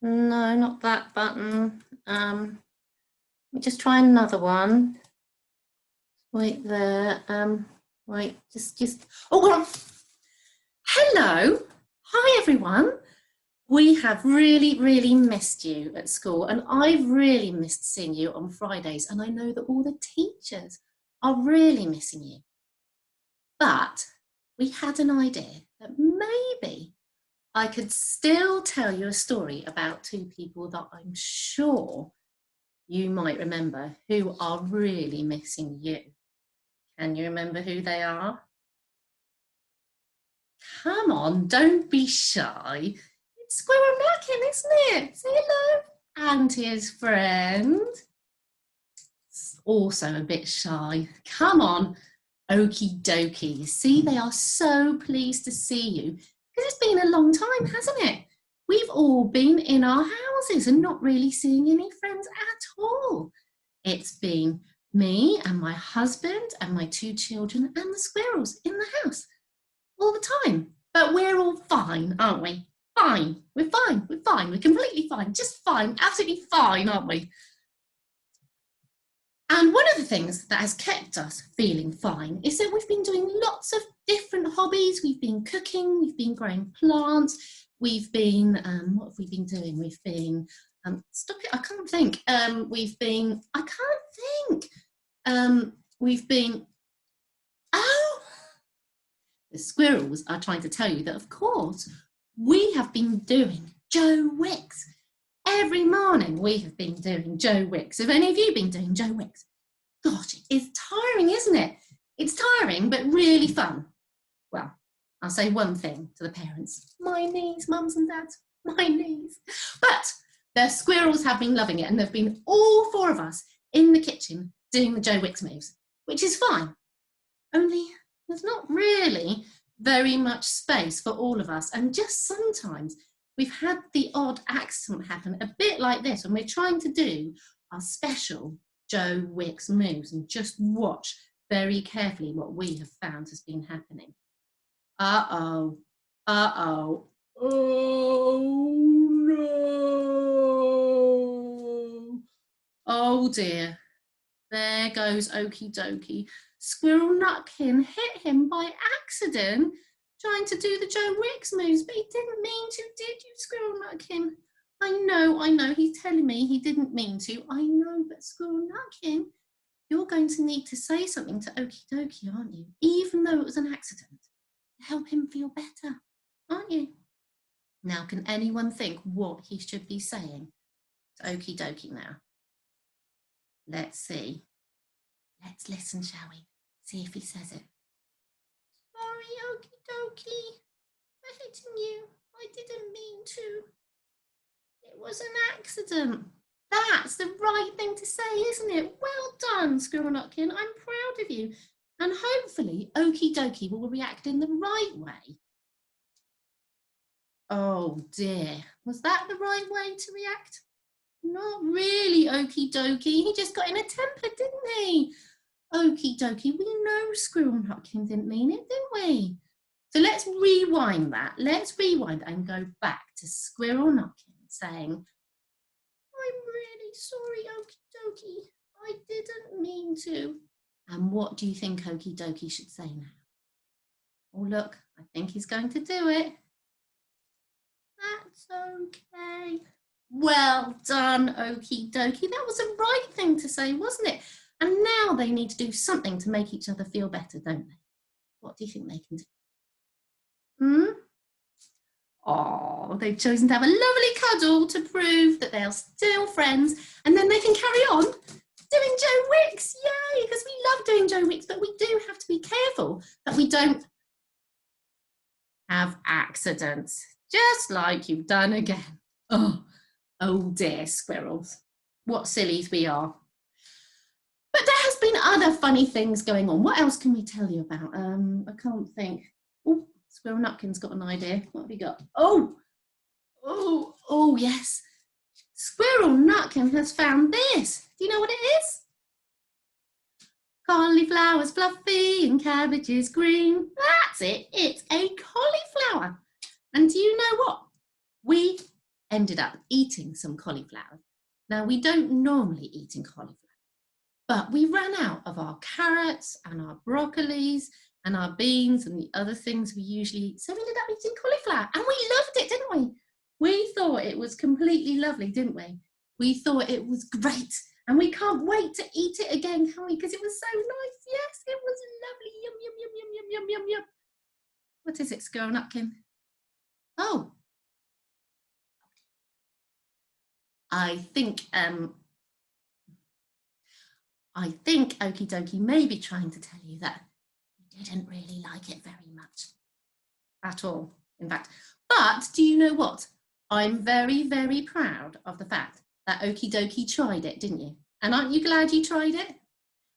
No, not that button. Let me just try another one. Wait there. Wait, oh, hold on. Hello. Hi, everyone. We have really missed you at school, and I've really missed seeing you on Fridays, and I know that all the teachers are really missing you. But we had an idea that maybe I could still tell you a story about two people that I'm sure you might remember who are really missing you. Can you remember who they are? Come on, don't be shy. It's Squirrel Mackin, isn't it? Say hello. And his friend. Also a bit shy. Come on, Okie Dokie. See, they are so pleased to see you because it's been a long time, hasn't it? We've all been in our houses and not really seeing any friends at all. It's been me and my husband and my two children and the squirrels in the house all the time. But we're all fine, aren't we? Fine. We're fine. We're fine. We're completely fine. Just fine. Absolutely fine, aren't we? And one of the things that has kept us feeling fine is that we've been doing lots of different hobbies. We've been cooking, we've been growing plants, we've been, what have we been doing? We've been, stop it, I can't think. We've been, oh, the squirrels are trying to tell you that, of course, we have been doing Joe Wicks. Every morning we have been doing Joe Wicks. Have any of you been doing Joe Wicks? Gosh, it's tiring, isn't it? It's tiring, but really fun. Well, I'll say one thing to the parents. My knees, mums and dads, my knees. But the squirrels have been loving it, and there've been all four of us in the kitchen doing the Joe Wicks moves, which is fine. Only there's not really very much space for all of us, and just sometimes we've had the odd accident happen, a bit like this, when we're trying to do our special Joe Wicks moves, and just watch very carefully what we have found has been happening. Uh-oh, uh-oh, oh no, oh dear, there goes Okie Dokie. Squirrel Nutkin hit him by accident trying to do the Joe Wicks moves, but he didn't mean to, did you, Squirrel Nutkin? I know, he's telling me he didn't mean to. I know, but Squirrel Nutkin, you're going to need to say something to Okie Dokie, aren't you? Even though it was an accident, to help him feel better, aren't you? Now, can anyone think what he should be saying to Okie Dokie now? Let's see. Let's listen, shall we? See if he says it. Sorry, Okie Dokie, for hitting you. I didn't mean to. It was an accident. That's the right thing to say, isn't it? Well done, Squirrel Nutkin. I'm proud of you. And hopefully Okie Dokie will react in the right way. Oh dear, was that the right way to react? Not really, Okie Dokie. He just got in a temper, didn't he? Okie Dokie, we know Squirrel Nutkin didn't mean it, didn't we? So let's rewind that. Let's rewind and go back to Squirrel Nutkin saying, I'm really sorry, Okie Dokie. I didn't mean to. And what do you think Okie Dokie should say now? Oh, look, I think he's going to do it. That's okay. Well done, Okie Dokie. That was the right thing to say, wasn't it? And now they need to do something to make each other feel better, don't they? What do you think they can do? Oh, they've chosen to have a lovely cuddle to prove that they are still friends, and then they can carry on doing Joe Wicks. Yay, because we love doing Joe Wicks, but we do have to be careful that we don't have accidents, just like you've done again. Oh dear, squirrels. What sillies we are. But there has been other funny things going on. What else can we tell you about? I can't think. Oh, Squirrel Nutkin's got an idea. What have you got? Oh, yes. Squirrel Nutkin has found this. Do you know what it is? Cauliflower's fluffy and cabbage is green. That's it. It's a cauliflower. And do you know what? We ended up eating some cauliflower. Now, we don't normally eat in cauliflower, but we ran out of our carrots and our broccolis and our beans and the other things we usually eat. So we ended up eating cauliflower and we loved it, didn't we? We thought it was completely lovely, didn't we? We thought it was great and we can't wait to eat it again, can we? Because it was so nice. Yes, it was lovely. Yum, yum, yum, yum, yum, yum, yum, yum. What is it, Squirrel Nutkin? Oh, I think Okie Dokie may be trying to tell you that he didn't really like it very much at all, in fact. But do you know what? I'm very, very proud of the fact that Okie Dokie tried it, didn't you? And aren't you glad you tried it?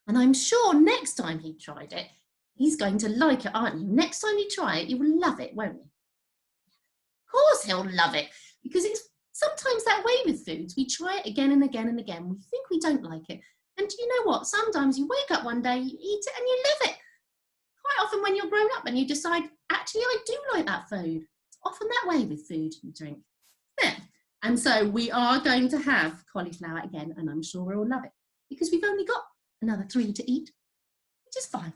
And I'm sure next time he tried it, he's going to like it, aren't you? Next time you try it, you will love it, won't you? Of course he'll love it, because it's sometimes that way with foods. We try it again and again and again. We think we don't like it. And do you know what? Sometimes you wake up one day, you eat it and you love it. Quite often when you're grown up and you decide, actually, I do like that food. It's often that way with food and drink. Yeah. And so we are going to have cauliflower again, and I'm sure we'll love it because we've only got another 3 to eat, which is fine.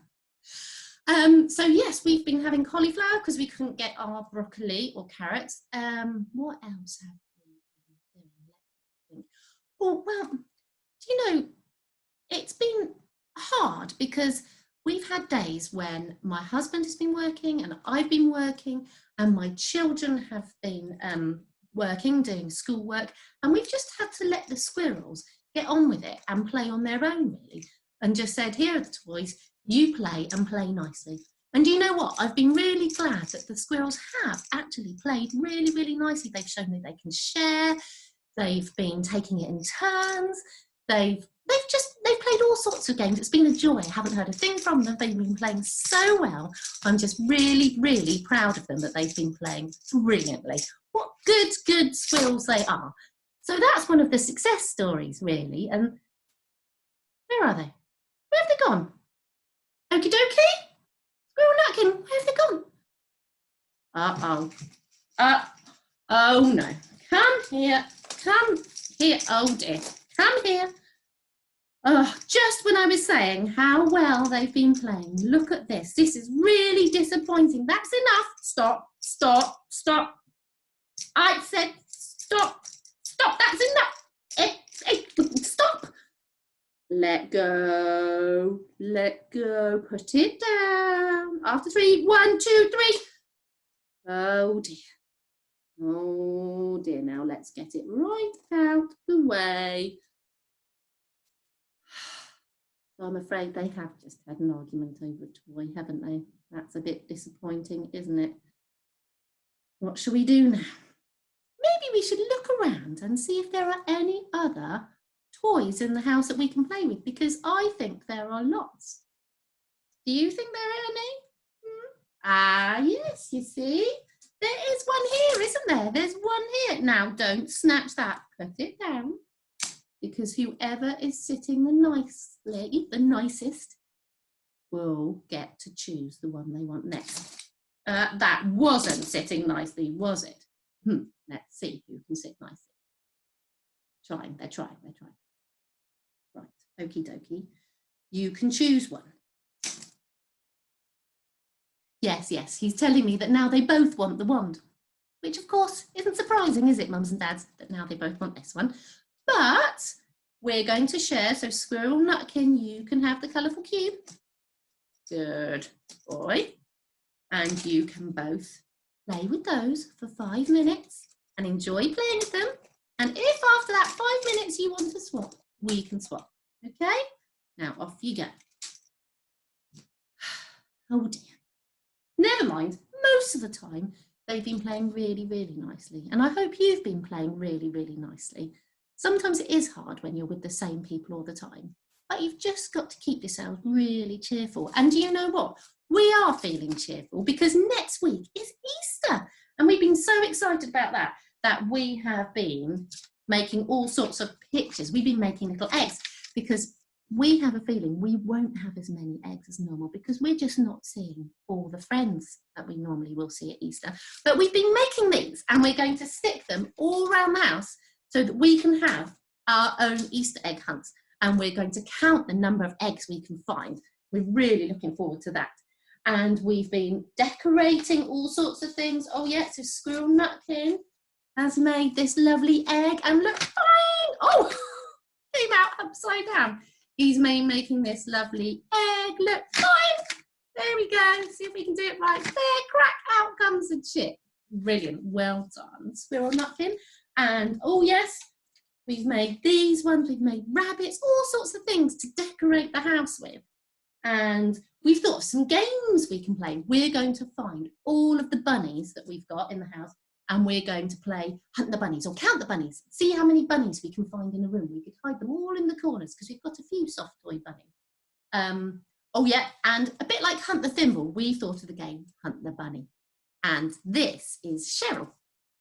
So yes, we've been having cauliflower because we couldn't get our broccoli or carrots. What else have we been doing? Oh, well, do you know, it's been hard because we've had days when my husband has been working and I've been working and my children have been working, doing schoolwork, and we've just had to let the squirrels get on with it and play on their own, really, and just said, here are the toys, you play and play nicely. And do you know what? I've been really glad that the squirrels have actually played really, really nicely. They've shown that they can share. They've been taking it in turns. They've played all sorts of games. It's been a joy. I haven't heard a thing from them. They've been playing so well. I'm just really, really proud of them that they've been playing brilliantly. What good squirrels they are. So that's one of the success stories, really. And where are they? Where have they gone? Okie dokie? Squirrel Nutkin, where have they gone? Uh-oh. Oh no. Come here. Come here. Oh dear. Come here. Oh, just when I was saying how well they've been playing, look at this. This is really disappointing. That's enough. Stop, stop, stop. I said stop, stop. That's enough. Stop. Let go, put it down. After 3, 1, 2, 3. Oh dear. Oh dear, now let's get it right out the way. So I'm afraid they have just had an argument over a toy, haven't they? That's a bit disappointing, isn't it? What shall we do now? Maybe we should look around and see if there are any other toys in the house that we can play with, because I think there are lots. Do you think there are any? Ah, yes, you see, there is one here, isn't there? There's one here. Now, don't snatch that. Put it down, because whoever is sitting the nicest will get to choose the one they want next. That wasn't sitting nicely, was it? Let's see who can sit nicely. They're trying. Right, okie dokie. You can choose one. Yes, he's telling me that now they both want the wand, which of course isn't surprising, is it, mums and dads, that now they both want this one. But we're going to share, so Squirrel Nutkin, you can have the colourful cube. Good boy. And you can both play with those for 5 minutes and enjoy playing with them. And if after that 5 minutes you want to swap, we can swap, okay? Now off you go. Oh dear. Never mind, most of the time they've been playing really, really nicely. And I hope you've been playing really, really nicely. Sometimes it is hard when you're with the same people all the time, but you've just got to keep yourself really cheerful. And do you know what? We are feeling cheerful because next week is Easter. And we've been so excited about that we have been making all sorts of pictures. We've been making little eggs because we have a feeling we won't have as many eggs as normal because we're just not seeing all the friends that we normally will see at Easter. But we've been making these and we're going to stick them all around the house so that we can have our own Easter egg hunts, and we're going to count the number of eggs we can find. We're really looking forward to that. And we've been decorating all sorts of things. Oh yeah, so Squirrel Nutkin has made this lovely egg, and look, flying! Oh, came out upside down. He's making this lovely egg. Look, flying! There we go. See if we can do it right. There, crack, out comes the chick. Brilliant, well done, Squirrel Nutkin. And oh yes, we've made these ones. We've made rabbits, all sorts of things to decorate the house with. And we've thought of some games we can play. We're going to find all of the bunnies that we've got in the house, and we're going to play Hunt the Bunnies or Count the Bunnies. See how many bunnies we can find in a room. We could hide them all in the corners because we've got a few soft toy bunnies. Oh yeah, and a bit like Hunt the Thimble, we thought of the game Hunt the Bunny. And this is Cheryl,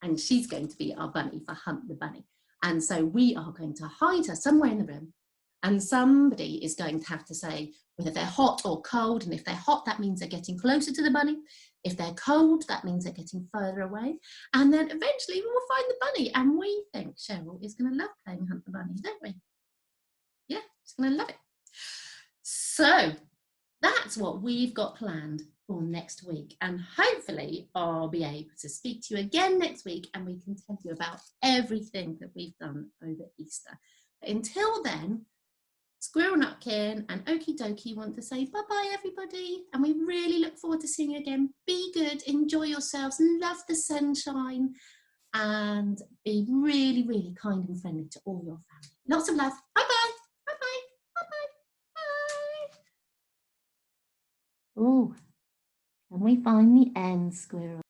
and she's going to be our bunny for Hunt the Bunny. And so we are going to hide her somewhere in the room, and somebody is going to have to say whether they're hot or cold. And if they're hot, that means they're getting closer to the bunny. If they're cold, that means they're getting further away. And then eventually we will find the bunny. And we think Cheryl is going to love playing Hunt the Bunny, don't we? Yeah, she's going to love it. So that's what we've got planned for next week. And hopefully I'll be able to speak to you again next week and we can tell you about everything that we've done over Easter. But until then, Squirrel Nutkin and Okie Dokie want to say bye-bye, everybody. And we really look forward to seeing you again. Be good, enjoy yourselves, love the sunshine, and be really, really kind and friendly to all your family. Lots of love. Bye-bye, bye-bye, bye-bye, bye. Oh, can we find the end, Squirrel?